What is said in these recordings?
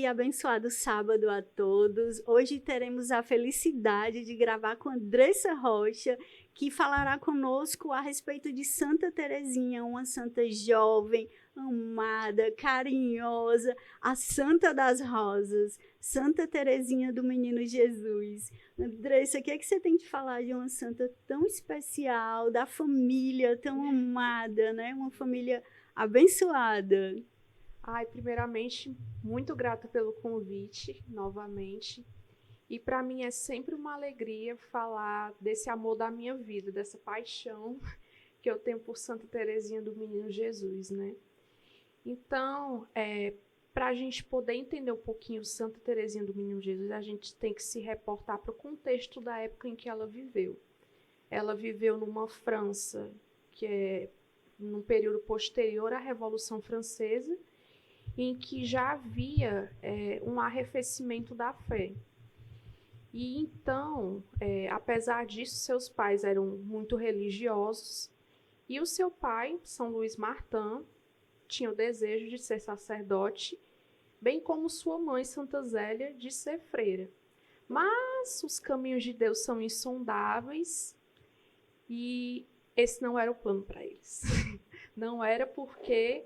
e abençoado sábado a todos. Hoje teremos a felicidade de gravar com Andressa Rocha, que falará conosco a respeito de Santa Teresinha, uma santa jovem, amada, carinhosa, a Santa das Rosas, Santa Teresinha do Menino Jesus. Andressa, o que é que você tem de falar de uma santa tão especial, da família tão amada, né? Uma família abençoada. Primeiramente, muito grata pelo convite, novamente. E para mim é sempre uma alegria falar desse amor da minha vida, dessa paixão que eu tenho por Santa Teresinha do Menino Jesus, né? Então, para a gente poder entender um pouquinho Santa Teresinha do Menino Jesus, a gente tem que se reportar para o contexto da época em que ela viveu. Ela viveu numa França que é num período posterior à Revolução Francesa, em que já havia um arrefecimento da fé. E então, apesar disso, seus pais eram muito religiosos, e o seu pai, São Luís Martin, tinha o desejo de ser sacerdote, bem como sua mãe, Santa Zélia, de ser freira. Mas os caminhos de Deus são insondáveis, e esse não era o plano para eles. Não era porque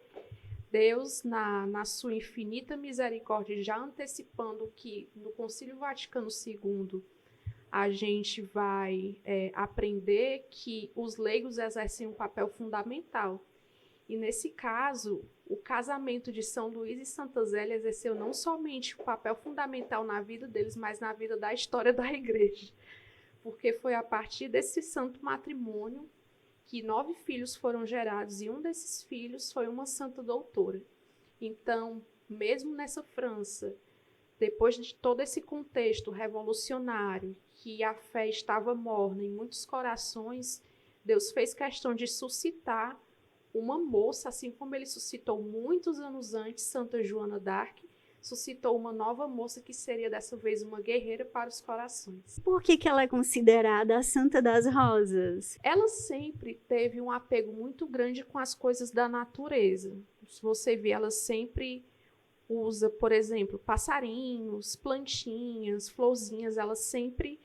Deus, na sua infinita misericórdia, já antecipando que no Concílio Vaticano II a gente vai aprender que os leigos exercem um papel fundamental. E nesse caso, o casamento de São Luís e Santa Zélia exerceu não somente o papel fundamental na vida deles, mas na vida da história da Igreja. Porque foi a partir desse santo matrimônio que 9 filhos foram gerados, e um desses filhos foi uma santa doutora. Então, mesmo nessa França, depois de todo esse contexto revolucionário, que a fé estava morna em muitos corações, Deus fez questão de suscitar uma moça, assim como ele suscitou muitos anos antes Santa Joana d'Arc, suscitou uma nova moça que seria dessa vez uma guerreira para os corações. Por que ela é considerada a Santa das Rosas? Ela sempre teve um apego muito grande com as coisas da natureza. Se você vê, ela sempre usa, por exemplo, passarinhos, plantinhas, florzinhas. Ela sempre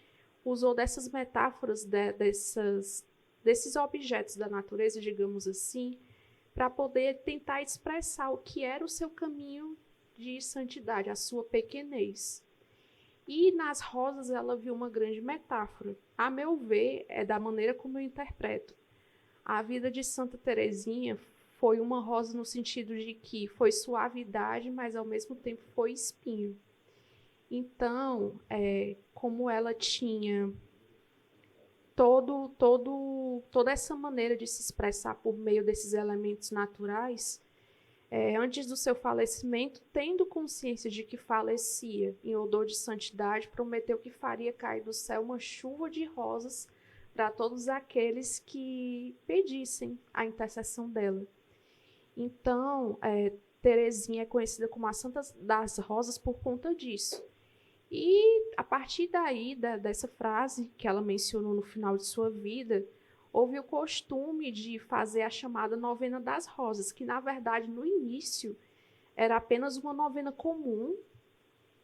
usou dessas metáforas, desses objetos da natureza, digamos assim, para poder tentar expressar o que era o seu caminho de santidade, a sua pequenez. E nas rosas ela viu uma grande metáfora. A meu ver, é da maneira como eu interpreto. A vida de Santa Teresinha foi uma rosa no sentido de que foi suavidade, mas ao mesmo tempo foi espinho. Então, como ela tinha toda essa maneira de se expressar por meio desses elementos naturais, antes do seu falecimento, tendo consciência de que falecia em odor de santidade, prometeu que faria cair do céu uma chuva de rosas para todos aqueles que pedissem a intercessão dela. Então, Teresinha é conhecida como a Santa das Rosas por conta disso. E a partir daí, dessa frase que ela mencionou no final de sua vida, houve o costume de fazer a chamada Novena das Rosas, que na verdade no início era apenas uma novena comum,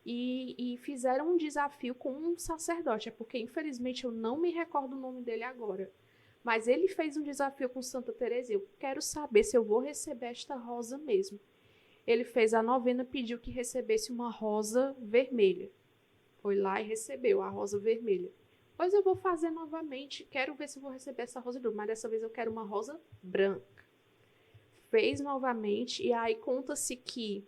e fizeram um desafio com um sacerdote, porque infelizmente eu não me recordo o nome dele agora, mas ele fez um desafio com Santa Teresinha. Eu quero saber se eu vou receber esta rosa mesmo. Ele fez a novena, pediu que recebesse uma rosa vermelha. Foi lá e recebeu a rosa vermelha. Pois eu vou fazer novamente, quero ver se eu vou receber essa rosa de novo, mas dessa vez eu quero uma rosa branca. Fez novamente, e aí conta-se que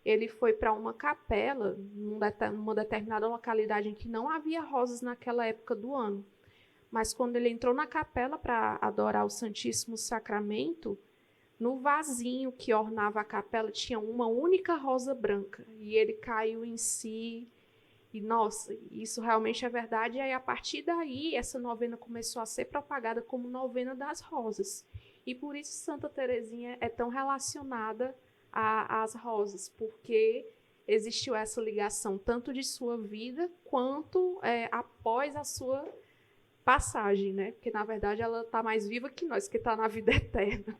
ele foi para uma capela, numa determinada localidade em que não havia rosas naquela época do ano. Mas quando ele entrou na capela para adorar o Santíssimo Sacramento, no vasinho que ornava a capela tinha uma única rosa branca, e ele caiu em si. E, nossa, isso realmente é verdade. E aí, a partir daí, essa novena começou a ser propagada como Novena das Rosas. E por isso Santa Teresinha é tão relacionada às rosas, porque existiu essa ligação tanto de sua vida quanto após a sua passagem, né? Porque, na verdade, ela está mais viva que nós, que está na vida eterna.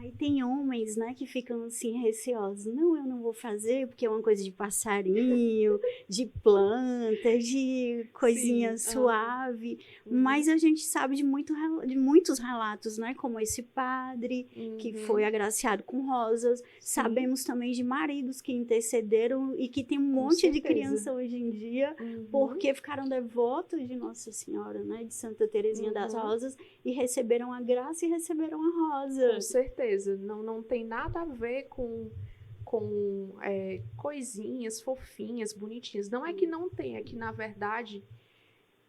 Aí tem homens, né, que ficam assim receosos. Não, eu não vou fazer porque é uma coisa de passarinho, de planta, de coisinha Sim, suave. uhum, Mas a gente sabe de muitos relatos, né, como esse padre que foi uhum, agraciado com rosas. sim, Sabemos também de maridos que intercederam e que tem um com monte de certeza. criança hoje em dia Uhum, porque ficaram devotos de Nossa Senhora, né, de Santa Teresinha das uhum. Rosas e receberam a graça e receberam a Com rosa. certeza, não tem nada a ver com coisinhas fofinhas, bonitinhas. Não é que não tem, é que, na verdade,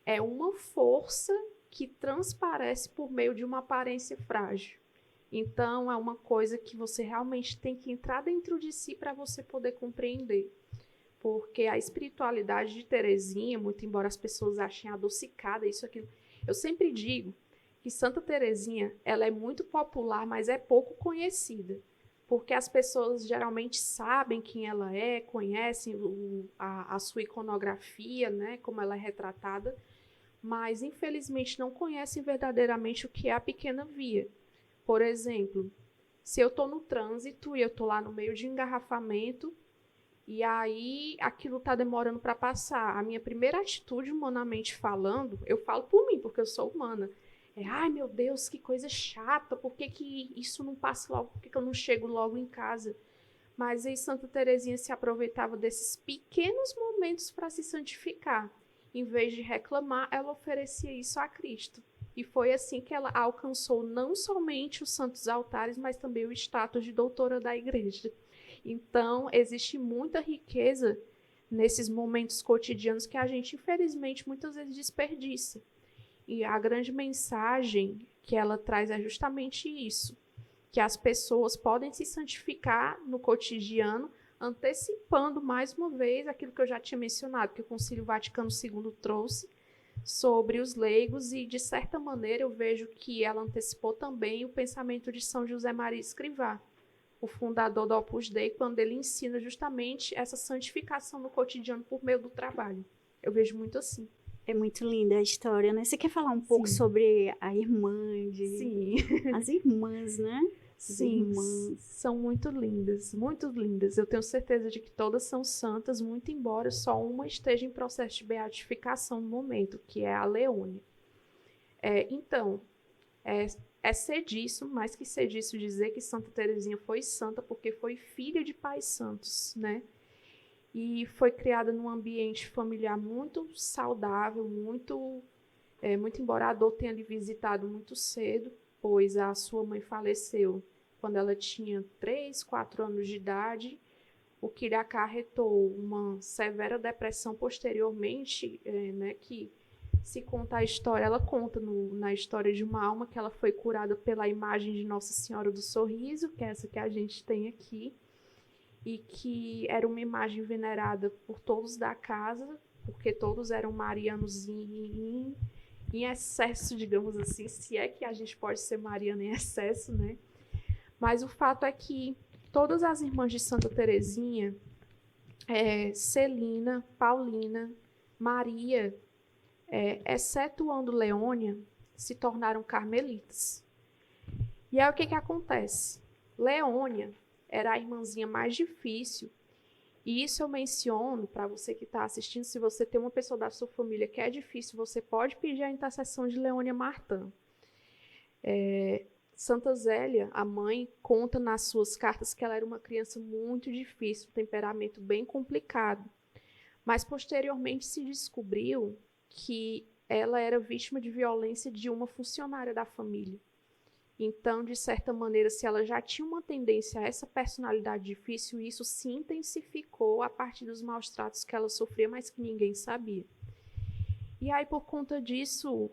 é uma força que transparece por meio de uma aparência frágil. Então, é uma coisa que você realmente tem que entrar dentro de si para você poder compreender. Porque a espiritualidade de Teresinha, muito embora as pessoas achem adocicada, isso, aquilo, eu sempre digo que Santa Teresinha, ela é muito popular, mas é pouco conhecida. Porque as pessoas geralmente sabem quem ela é, conhecem a sua iconografia, né, como ela é retratada, mas infelizmente não conhecem verdadeiramente o que é a pequena via. Por exemplo, se eu estou no trânsito e eu estou lá no meio de um engarrafamento, e aí aquilo está demorando para passar. A minha primeira atitude, humanamente falando, eu falo por mim, porque eu sou humana. É, ai meu Deus, que coisa chata, por que, que isso não passa logo, por que, que eu não chego logo em casa? Mas aí Santa Teresinha se aproveitava desses pequenos momentos para se santificar. Em vez de reclamar, ela oferecia isso a Cristo. E foi assim que ela alcançou não somente os santos altares, mas também o status de doutora da igreja. Então, existe muita riqueza nesses momentos cotidianos que a gente, infelizmente, muitas vezes desperdiça. E a grande mensagem que ela traz é justamente isso, que as pessoas podem se santificar no cotidiano, antecipando mais uma vez aquilo que eu já tinha mencionado, que o Concílio Vaticano II trouxe sobre os leigos, e de certa maneira eu vejo que ela antecipou também o pensamento de São José Maria Escrivá, o fundador do Opus Dei, quando ele ensina justamente essa santificação no cotidiano por meio do trabalho. Eu vejo muito assim. É muito linda a história, né? Você quer falar um pouco Sim, sobre a irmã sim. as irmãs, né? As Sim, irmãs. são muito lindas, muito lindas. Eu tenho certeza de que todas são santas, muito embora só uma esteja em processo de beatificação no momento, que é a Leônia. Então, é, é cediço, mais que cediço dizer que Santa Teresinha foi santa porque foi filha de pais santos, né? E foi criada num ambiente familiar muito saudável, muito embora a dor tenha lhe visitado muito cedo, pois a sua mãe faleceu quando ela tinha 3, 4 anos de idade, o que lhe acarretou uma severa depressão posteriormente, né, que se conta a história, ela conta na história de uma alma que ela foi curada pela imagem de Nossa Senhora do Sorriso, que é essa que a gente tem aqui, e que era uma imagem venerada por todos da casa, porque todos eram marianos em excesso, digamos assim, se é que a gente pode ser mariana em excesso, né? Mas o fato é que todas as irmãs de Santa Teresinha, Celina, Paulina, Maria, excetuando Leônia, se tornaram carmelitas. E aí o que acontece? Leônia era a irmãzinha mais difícil, e isso eu menciono para você que está assistindo. Se você tem uma pessoa da sua família que é difícil, você pode pedir a intercessão de Leônia Martã. Santa Zélia, a mãe, conta nas suas cartas que ela era uma criança muito difícil, temperamento bem complicado. Mas posteriormente se descobriu que ela era vítima de violência de uma funcionária da família. Então, de certa maneira, se ela já tinha uma tendência a essa personalidade difícil, isso se intensificou a partir dos maus tratos que ela sofria, mas que ninguém sabia. E aí, por conta disso,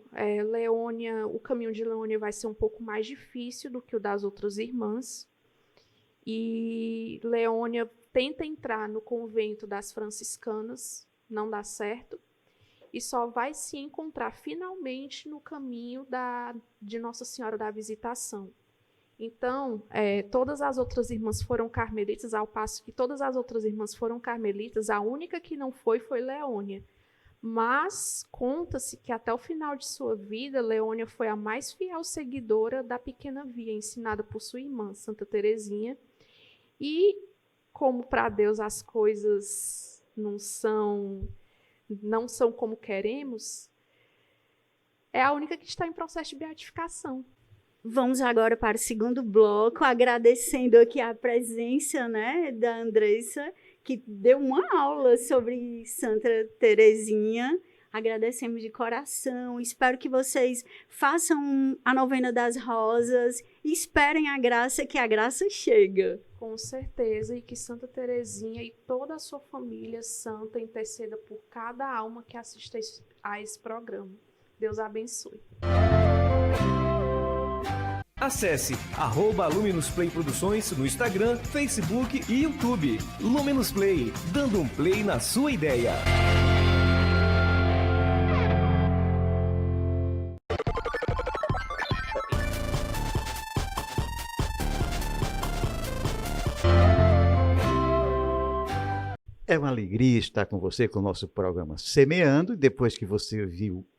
Leônia, o caminho de Leônia vai ser um pouco mais difícil do que o das outras irmãs. E Leônia tenta entrar no convento das franciscanas, não dá certo, e só vai se encontrar finalmente no caminho de Nossa Senhora da Visitação. Então, todas as outras irmãs foram carmelitas, ao passo que todas as outras irmãs foram carmelitas, a única que não foi Leônia. Mas conta-se que até o final de sua vida, Leônia foi a mais fiel seguidora da pequena via, ensinada por sua irmã, Santa Teresinha. E como para Deus as coisas não são como queremos, é a única que está em processo de beatificação. Vamos agora para o segundo bloco, agradecendo aqui a presença, né, da Andressa, que deu uma aula sobre Santa Teresinha. Agradecemos de coração. Espero que vocês façam a novena das rosas e esperem a graça, que a graça chega. Com certeza, e que Santa Teresinha e toda a sua família santa interceda por cada alma que assiste a esse programa. Deus abençoe. Acesse @LuminusPlay Produções no Instagram, Facebook e YouTube. Luminus Play, dando um play na sua ideia. É uma alegria estar com você com o nosso programa Semeando. Depois que você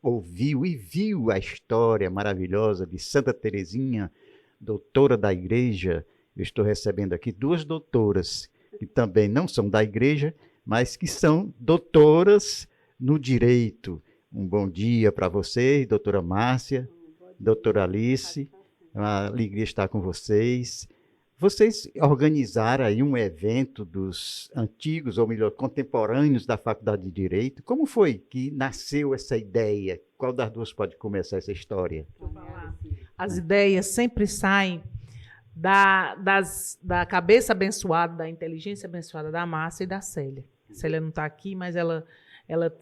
ouviu e viu a história maravilhosa de Santa Teresinha, doutora da igreja, eu estou recebendo aqui duas doutoras que também não são da igreja, mas que são doutoras no direito. Um bom dia para vocês, doutora Márcia, doutora Alice. É uma alegria estar com vocês. Vocês organizaram aí um evento dos antigos, ou melhor, contemporâneos da Faculdade de Direito. Como foi que nasceu essa ideia? Qual das duas pode começar essa história? As ideias sempre saem da cabeça abençoada, da inteligência abençoada da Márcia e da Célia. A Célia não está aqui, mas ela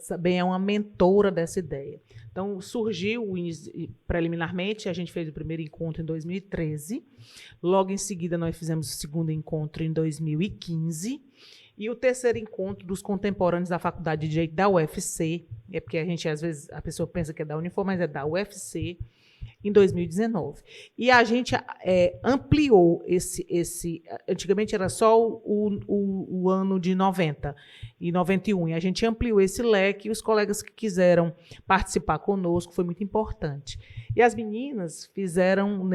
também é uma mentora dessa ideia. Então, surgiu preliminarmente, a gente fez o primeiro encontro em 2013, logo em seguida nós fizemos o segundo encontro em 2015, e o terceiro encontro dos contemporâneos da Faculdade de Direito da UFC, é porque às vezes, a pessoa pensa que é da Unifor, mas é da UFC, em 2019. E a gente ampliou antigamente era só o ano de 90 e 91, e a gente ampliou esse leque, e os colegas que quiseram participar conosco, foi muito importante. E as meninas fizeram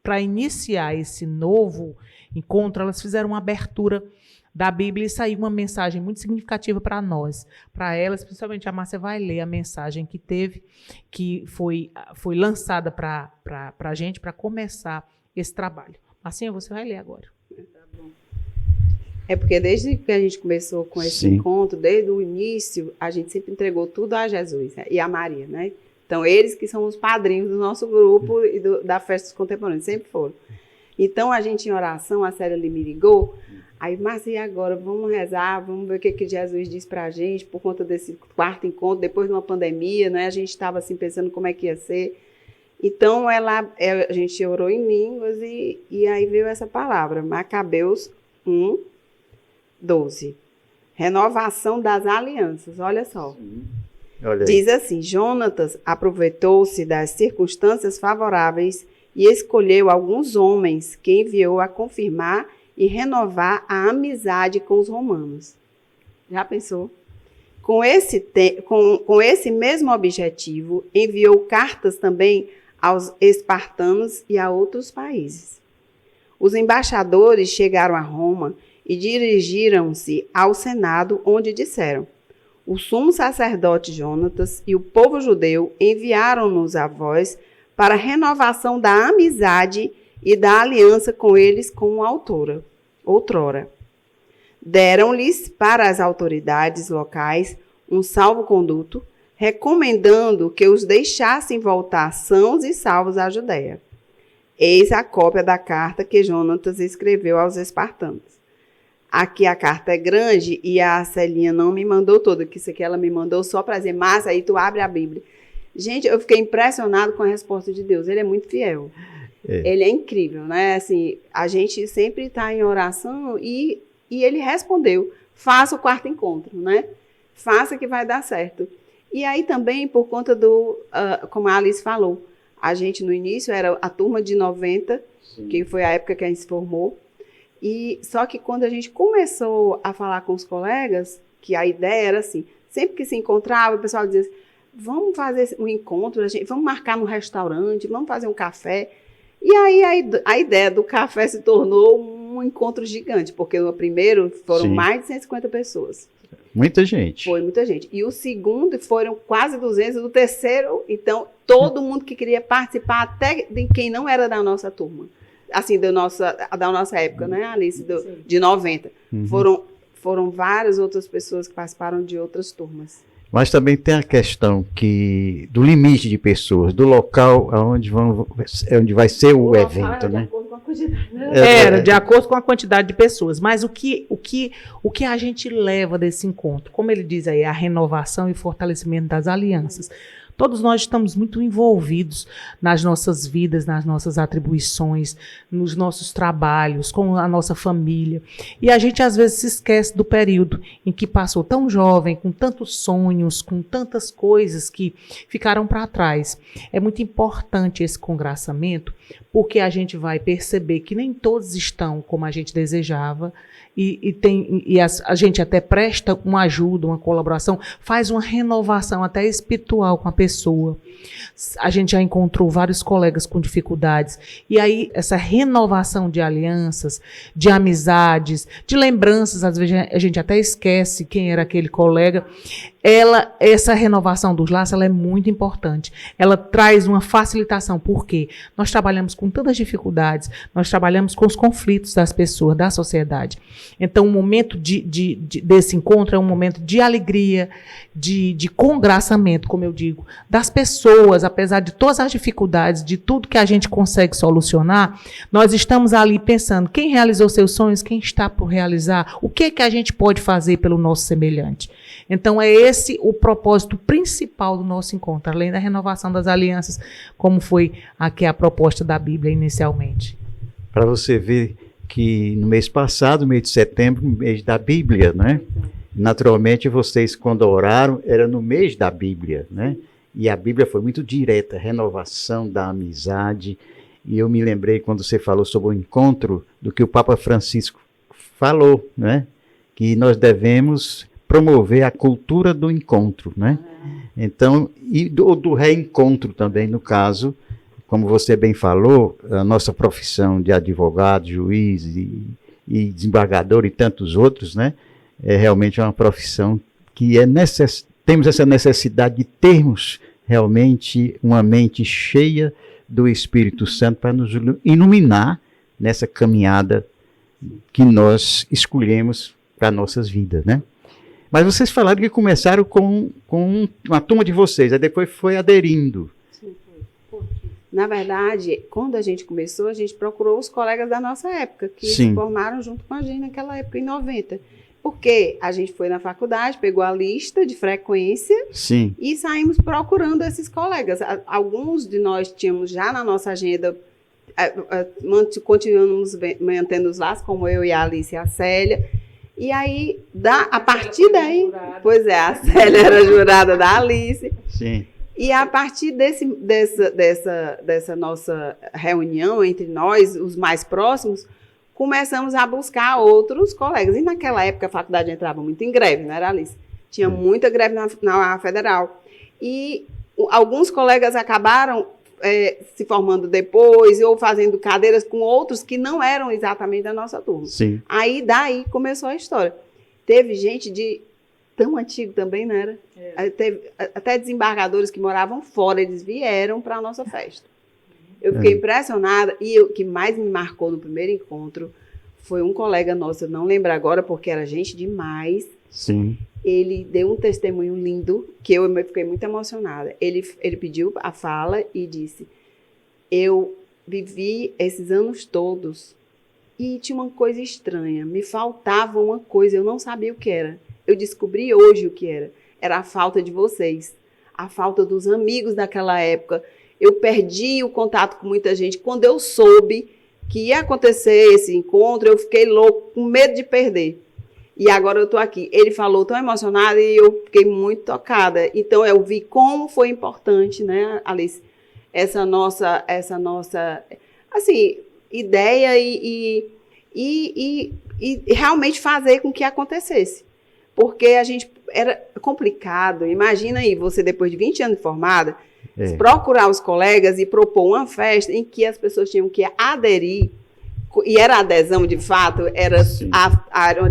para iniciar esse novo encontro, elas fizeram uma abertura da Bíblia e saiu uma mensagem muito significativa para nós, para elas, principalmente a Márcia vai ler a mensagem que foi lançada para a gente, para começar esse trabalho. Marcinha, você vai ler agora. Tá bom. É porque desde que a gente começou com esse encontro, desde o início, a gente sempre entregou tudo a Jesus, né? E a Maria, né? Então, eles que são os padrinhos do nosso grupo e da Festa dos Contemporâneos, sempre foram. Então, a gente em oração, a Célia me ligou. Aí, Márcia, e agora? Vamos rezar, vamos ver o que Jesus diz pra gente, por conta desse quarto encontro, depois de uma pandemia, né? A gente estava assim, pensando como é que ia ser. Então, a gente orou em línguas e aí veio essa palavra, Macabeus 1:12. Renovação das alianças, olha só. Olha aí. Diz assim, Jonatas aproveitou-se das circunstâncias favoráveis e escolheu alguns homens que enviou a confirmar e renovar a amizade com os romanos. Já pensou? Com esse mesmo objetivo, enviou cartas também aos espartanos e a outros países. Os embaixadores chegaram a Roma e dirigiram-se ao Senado, onde disseram: o sumo sacerdote Jonatas e o povo judeu enviaram-nos a vós para a renovação da amizade e da aliança com eles como outrora. Deram-lhes para as autoridades locais um salvo-conduto, recomendando que os deixassem voltar sãos e salvos à Judéia. Eis a cópia da carta que Jonatas escreveu aos espartanos. Aqui a carta é grande e a Celinha não me mandou toda, que isso aqui ela me mandou só para dizer, Márcia, aí tu abre a Bíblia. Gente, eu fiquei impressionado com a resposta de Deus, ele é muito fiel. Ele é incrível, né? Assim, a gente sempre está em oração e ele respondeu, faça o quarto encontro, né? Faça que vai dar certo. E aí também, por conta como a Alice falou, a gente no início era a turma de 90, que foi a época que a gente se formou, e só que quando a gente começou a falar com os colegas, que a ideia era assim, sempre que se encontrava, o pessoal dizia assim, vamos fazer um encontro, vamos marcar no restaurante, vamos fazer um café. E aí a ideia do café se tornou um encontro gigante, porque no primeiro foram Sim. mais de 150 pessoas. Muita gente. Foi muita gente. E o segundo foram quase 200, e do terceiro, então, todo mundo que queria participar, até de quem não era da nossa turma. Assim, da nossa época, né, Alice? De 90. Foram várias outras pessoas que participaram de outras turmas. Mas também tem a questão do limite de pessoas, do local onde vai ser o evento, né? Era de acordo com a quantidade de pessoas. Mas o que a gente leva desse encontro? Como ele diz aí, a renovação e fortalecimento das alianças. Todos nós estamos muito envolvidos nas nossas vidas, nas nossas atribuições, nos nossos trabalhos, com a nossa família. E a gente às vezes se esquece do período em que passou tão jovem, com tantos sonhos, com tantas coisas que ficaram para trás. É muito importante esse congraçamento, porque a gente vai perceber que nem todos estão como a gente desejava, a gente até presta uma ajuda, uma colaboração, faz uma renovação até espiritual com a pessoa. A gente já encontrou vários colegas com dificuldades. E aí, essa renovação de alianças, de amizades, de lembranças, às vezes a gente até esquece quem era aquele colega. Essa renovação dos laços, ela é muito importante. Ela traz uma facilitação. Por quê? Nós trabalhamos com tantas dificuldades, nós trabalhamos com os conflitos das pessoas, da sociedade. Então, o momento desse encontro é um momento de alegria, de congraçamento, como eu digo, das pessoas, apesar de todas as dificuldades, de tudo que a gente consegue solucionar, nós estamos ali pensando quem realizou seus sonhos, quem está por realizar, o que a gente pode fazer pelo nosso semelhante. Então, é esse o propósito principal do nosso encontro, além da renovação das alianças, como foi aqui a proposta da Bíblia inicialmente. Para você ver que no mês passado, mês de setembro, mês da Bíblia, né? Naturalmente, vocês, quando oraram, era no mês da Bíblia, né? E a Bíblia foi muito direta, renovação da amizade. E eu me lembrei, quando você falou sobre o encontro, do que o Papa Francisco falou, né? Que nós devemos promover a cultura do encontro, né? Então, e do reencontro também, no caso, como você bem falou, a nossa profissão de advogado, juiz e desembargador e tantos outros, né? É realmente uma profissão que temos essa necessidade de termos realmente uma mente cheia do Espírito Santo para nos iluminar nessa caminhada que nós escolhemos para nossas vidas, né? Mas vocês falaram que começaram com uma turma de vocês, aí depois foi aderindo. Sim, foi. Na verdade, quando a gente começou, a gente procurou os colegas da nossa época, que se formaram junto com a gente naquela época, em 90. Porque a gente foi na faculdade, pegou a lista de frequência e saímos procurando esses colegas. Alguns de nós tínhamos já na nossa agenda, continuamos mantendo os laços, como eu e a Alice e a Célia. E aí, a partir daí, pois é, a Célia era jurada da Alice. Sim. E a partir dessa nossa reunião entre nós, os mais próximos, começamos a buscar outros colegas. E naquela época a faculdade entrava muito em greve, não era, Alice? Tinha muita greve na federal. E alguns colegas acabaram se formando depois, ou fazendo cadeiras com outros que não eram exatamente da nossa turma. Sim. Aí, daí, começou a história. Teve gente tão antigo também, não era? Teve até desembargadores que moravam fora, eles vieram para a nossa festa. Eu fiquei impressionada, e o que mais me marcou no primeiro encontro foi um colega nosso, eu não lembro agora, porque era gente demais. Sim. Ele deu um testemunho lindo, que eu fiquei muito emocionada. Ele pediu a fala e disse, eu vivi esses anos todos e tinha uma coisa estranha, me faltava uma coisa, eu não sabia o que era. Eu descobri hoje o que era. Era a falta de vocês, a falta dos amigos daquela época. Eu perdi o contato com muita gente. Quando eu soube que ia acontecer esse encontro, eu fiquei louco, com medo de perder. E agora eu estou aqui. Ele falou tão emocionado e eu fiquei muito tocada. Então, eu vi como foi importante, né, Alice, essa nossa assim, ideia e realmente fazer com que acontecesse. porque a gente era complicado. Imagina aí, você depois de 20 anos de formada, procurar os colegas e propor uma festa em que as pessoas tinham que aderir, e era adesão de fato,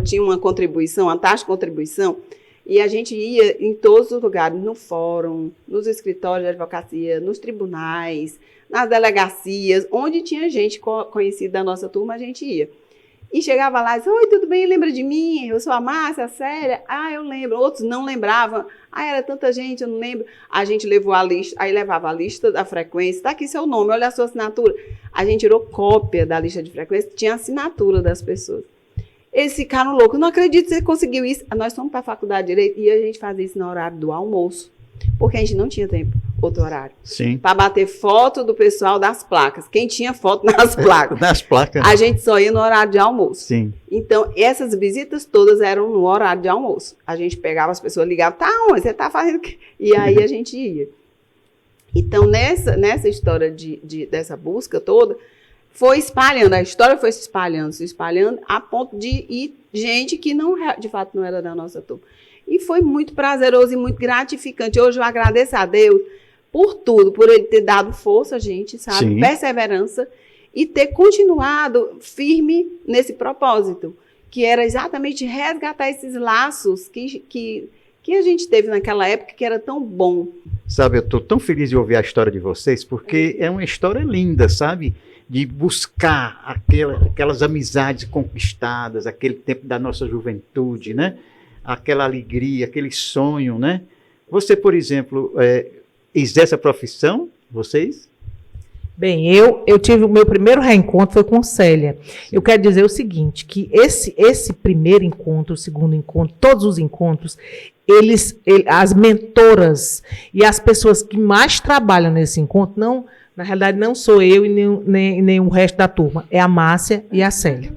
tinha uma contribuição, uma taxa de contribuição, e a gente ia em todos os lugares, no fórum, nos escritórios de advocacia, nos tribunais, nas delegacias, onde tinha gente conhecida da nossa turma, a gente ia. E chegava lá e disse, oi, tudo bem? Lembra de mim? Eu sou a Márcia, a Célia. Ah, eu lembro. Outros não lembravam. Ah, era tanta gente, eu não lembro. A gente levou a lista, aí levava a lista da frequência. Está aqui seu nome, olha a sua assinatura. A gente tirou cópia da lista de frequência, tinha a assinatura das pessoas. Eles ficaram loucos. Não acredito que você conseguiu isso. Nós fomos para a faculdade de Direito e a gente fazia isso no horário do almoço, porque a gente não tinha tempo, outro horário. Sim. Para bater foto do pessoal das placas. Quem tinha foto nas placas? Nas placas. A gente só ia no horário de almoço. Sim. Então, essas visitas todas eram no horário de almoço. A gente pegava as pessoas, ligava, tá onde? Você tá fazendo o quê? E aí a gente ia. Então, nessa história dessa busca toda, foi espalhando, a história foi se espalhando, a ponto de ir gente que de fato não era da nossa turma. E foi muito prazeroso e muito gratificante. Hoje eu agradeço a Deus por tudo, por ele ter dado força a gente, sabe? Sim. Perseverança e ter continuado firme nesse propósito, que era exatamente resgatar esses laços que a gente teve naquela época, que era tão bom. Sabe, eu estou tão feliz de ouvir a história de vocês, porque é uma história linda, sabe? De buscar aquelas amizades conquistadas, aquele tempo da nossa juventude, né? Aquela alegria, aquele sonho, né? Você, por exemplo, exerce a profissão, vocês? Bem, eu tive o meu primeiro reencontro foi com Célia. Eu quero dizer o seguinte, que esse primeiro encontro, o segundo encontro, todos os encontros, as mentoras e as pessoas que mais trabalham nesse encontro, na realidade não sou eu e nem o resto da turma, é a Márcia e a Célia.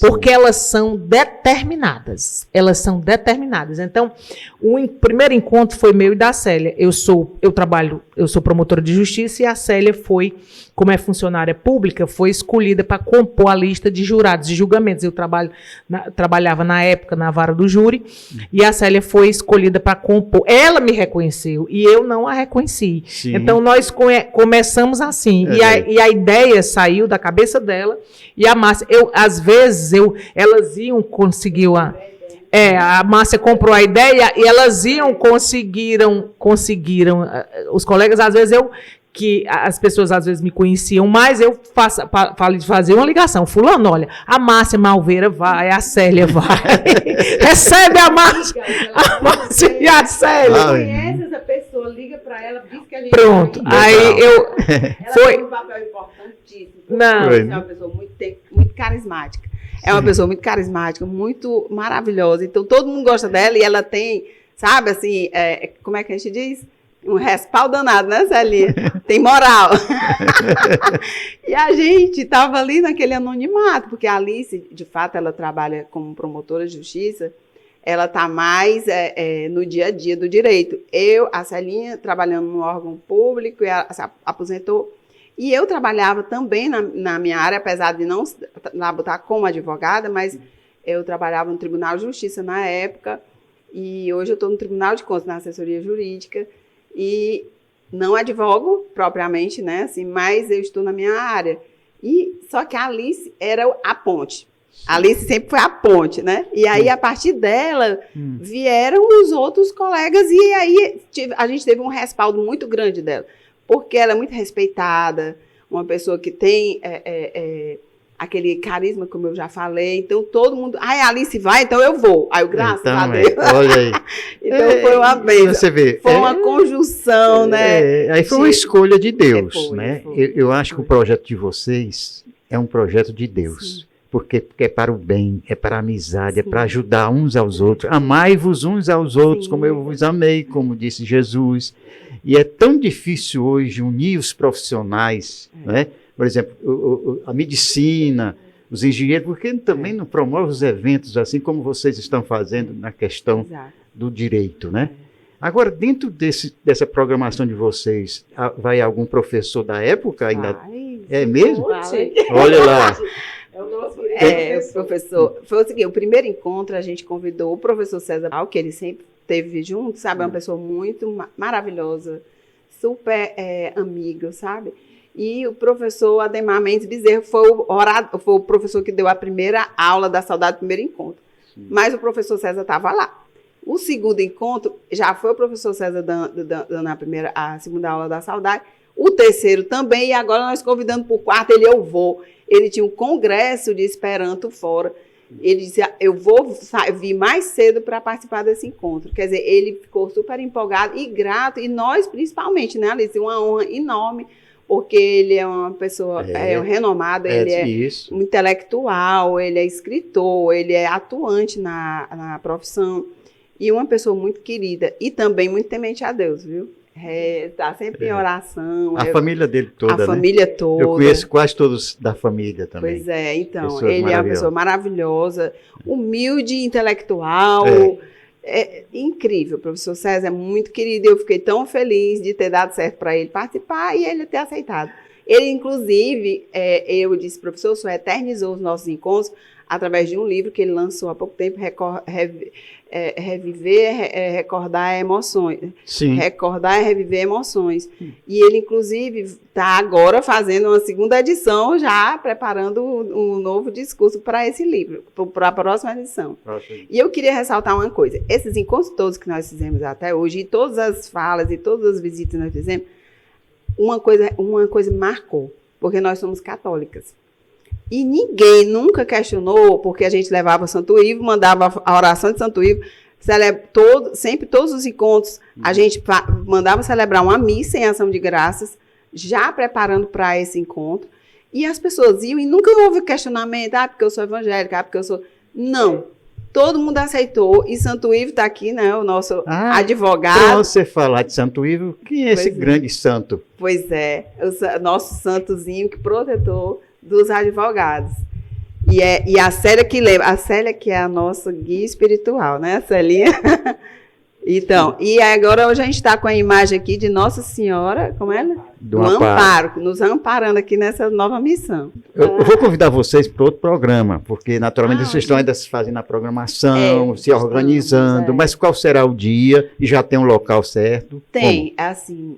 Porque elas são determinadas. Então, o primeiro encontro foi meu e da Célia. Eu sou promotora de justiça e a Célia como é funcionária pública, foi escolhida para compor a lista de jurados de julgamentos. Eu trabalhava na época na vara do júri e a Célia foi escolhida para compor. Ela me reconheceu e eu não a reconheci. Sim. Então, nós começamos assim. E a ideia saiu da cabeça dela e a Márcia, às vezes, elas iam conseguir a Márcia comprou a ideia e elas conseguiram, os colegas, às vezes que as pessoas às vezes me conheciam, mas eu falo de fazer uma ligação. Fulano, olha, a Márcia Malveira vai, a Célia vai. Recebe a Márcia e a Célia. Conhece essa pessoa, liga para ela, diz que a gente pronto. Aí ela tem um papel importantíssimo. Não. É uma pessoa muito carismática. É uma pessoa muito carismática, muito maravilhosa. Então, todo mundo gosta dela e ela tem, sabe, assim, como é que a gente diz? Um respaldo danado, né, Celinha? Tem moral. E a gente estava ali naquele anonimato, porque a Alice, de fato, ela trabalha como promotora de justiça, ela está mais no dia a dia do direito. A Celinha, trabalhando no órgão público, se aposentou. E eu trabalhava também na minha área, apesar de não botar como advogada, mas eu trabalhava no Tribunal de Justiça na época, e hoje eu estou no Tribunal de Contas, na assessoria jurídica, e não advogo propriamente, né, assim, mas eu estou na minha área. Só que a Alice era a ponte. A Alice sempre foi a ponte, né? E aí, a partir dela, vieram os outros colegas, e aí a gente teve um respaldo muito grande dela. Porque ela é muito respeitada, uma pessoa que tem aquele carisma, como eu já falei. Então, todo mundo... a Alice vai, então eu vou. Aí, graças a Deus. Olha aí. Então, foi uma bênção. Você vê. Foi uma conjunção, né? Aí foi uma escolha de Deus, né? Foi. Eu acho que o projeto de vocês é um projeto de Deus. Sim. Porque é para o bem, é para a amizade, sim, é para ajudar uns aos outros. Amai-vos uns aos outros, sim, como eu vos amei, como disse Jesus. E é tão difícil hoje unir os profissionais, né? Por exemplo, a medicina, os engenheiros, porque também não promove os eventos assim como vocês estão fazendo na questão do direito, né? Agora, dentro dessa programação de vocês, vai algum professor da época ainda? É mesmo? Vai. Olha lá. É o nosso professor. Foi o seguinte, o primeiro encontro a gente convidou o professor César Paulo, que ele sempre esteve junto, sabe? É uma pessoa muito maravilhosa, super amigo, sabe? E o professor Ademar Mendes Bezerra foi o professor que deu a primeira aula da saudade do primeiro encontro. Sim. Mas o professor César estava lá. O segundo encontro já foi o professor César dando a segunda aula da saudade. O terceiro também, e agora nós convidando para o quarto, eu vou. Ele tinha um congresso de Esperanto fora. Ele dizia, eu vou vir mais cedo para participar desse encontro. Quer dizer, ele ficou super empolgado e grato, e nós principalmente, né, Alice? Uma honra enorme, porque ele é uma pessoa renomada, ele é um intelectual, ele é escritor, ele é atuante na profissão, e uma pessoa muito querida, e também muito temente a Deus, viu? Está sempre em oração. A família dele toda, né? A família toda. Eu conheço quase todos da família também. Pois é, então, ele é uma pessoa maravilhosa, humilde, intelectual, incrível. O professor César é muito querido, eu fiquei tão feliz de ter dado certo para ele participar e ele ter aceitado. Ele, inclusive, eu disse, professor, o senhor eternizou os nossos encontros através de um livro que ele lançou há pouco tempo, Recordar Emoções. Sim. Recordar e Reviver Emoções. E ele, inclusive, está agora fazendo uma segunda edição, já preparando um novo discurso para esse livro, para a próxima edição. E eu queria ressaltar uma coisa. Esses encontros todos que nós fizemos até hoje, e todas as falas e todas as visitas que nós fizemos, uma coisa marcou, porque nós somos católicas. E ninguém nunca questionou, porque a gente levava Santo Ivo, mandava a oração de Santo Ivo, sempre todos os encontros, a gente mandava celebrar uma missa em ação de graças, já preparando para esse encontro, e as pessoas iam e nunca houve questionamento, porque eu sou evangélica, porque eu sou... Não, todo mundo aceitou, e Santo Ivo está aqui, né, o nosso advogado. Para você falar de Santo Ivo, quem é esse grande santo? Pois é, o nosso santozinho que protetor dos advogados. E a Célia que lembra, a Célia que é a nossa guia espiritual, né, a Celinha? Então, e agora hoje a gente está com a imagem aqui de Nossa Senhora, como é? Do Amparo, nos amparando aqui nessa nova missão. Eu vou convidar vocês para outro programa, porque naturalmente vocês estão ainda se fazendo a programação, se organizando, mas qual será o dia? E já tem um local certo? Tem, assim,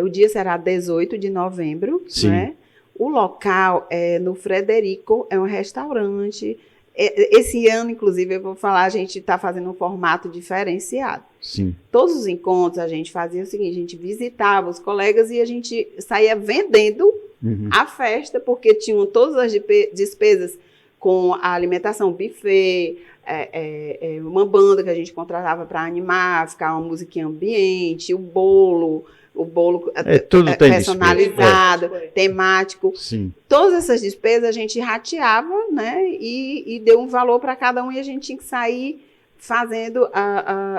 o dia será 18 de novembro, né? O local é no Frederico, é um restaurante. Esse ano, inclusive, eu vou falar, a gente está fazendo um formato diferenciado. Sim. Todos os encontros a gente fazia o seguinte, a gente visitava os colegas e a gente saía vendendo a festa, porque tinham todas as despesas com a alimentação, buffet, uma banda que a gente contratava para animar, ficar uma musiquinha ambiente, o bolo tudo tem personalizado, temático. Sim. Todas essas despesas a gente rateava, né, e deu um valor para cada um, e a gente tinha que sair fazendo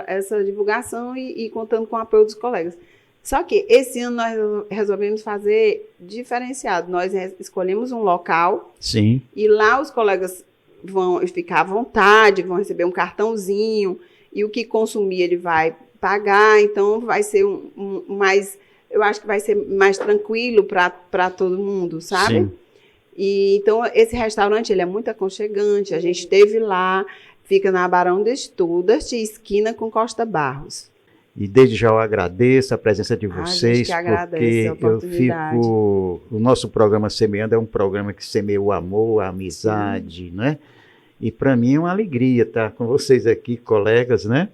essa divulgação e contando com o apoio dos colegas. Só que esse ano nós resolvemos fazer diferenciado. Nós escolhemos um local. Sim. E lá os colegas vão ficar à vontade, vão receber um cartãozinho, e o que consumir ele vai pagar, então vai ser mais, eu acho que vai ser mais tranquilo para todo mundo, sabe? Sim. E então esse restaurante, ele é muito aconchegante, a gente esteve lá, fica na Barão de Estudas, esquina com Costa Barros. E desde já eu agradeço a presença de vocês, porque o nosso programa Semeando é um programa que semeia o amor, a amizade, né? E para mim é uma alegria estar com vocês aqui, colegas, né?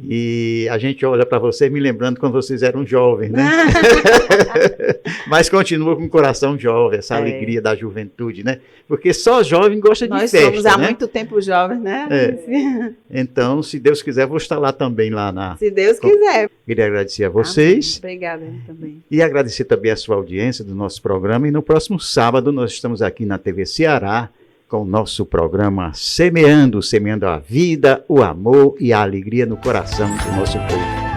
E a gente olha para vocês me lembrando quando vocês eram jovens, né? Mas continua com o coração jovem, essa alegria da juventude, né? Porque só jovem gosta de festa, Nós somos há muito tempo jovens, né? Então, se Deus quiser, vou estar lá também, Se Deus quiser. Queria agradecer a vocês. Obrigada também. E agradecer também a sua audiência do nosso programa. E no próximo sábado nós estamos aqui na TV Ceará, com o nosso programa semeando a vida, o amor e a alegria no coração do nosso povo.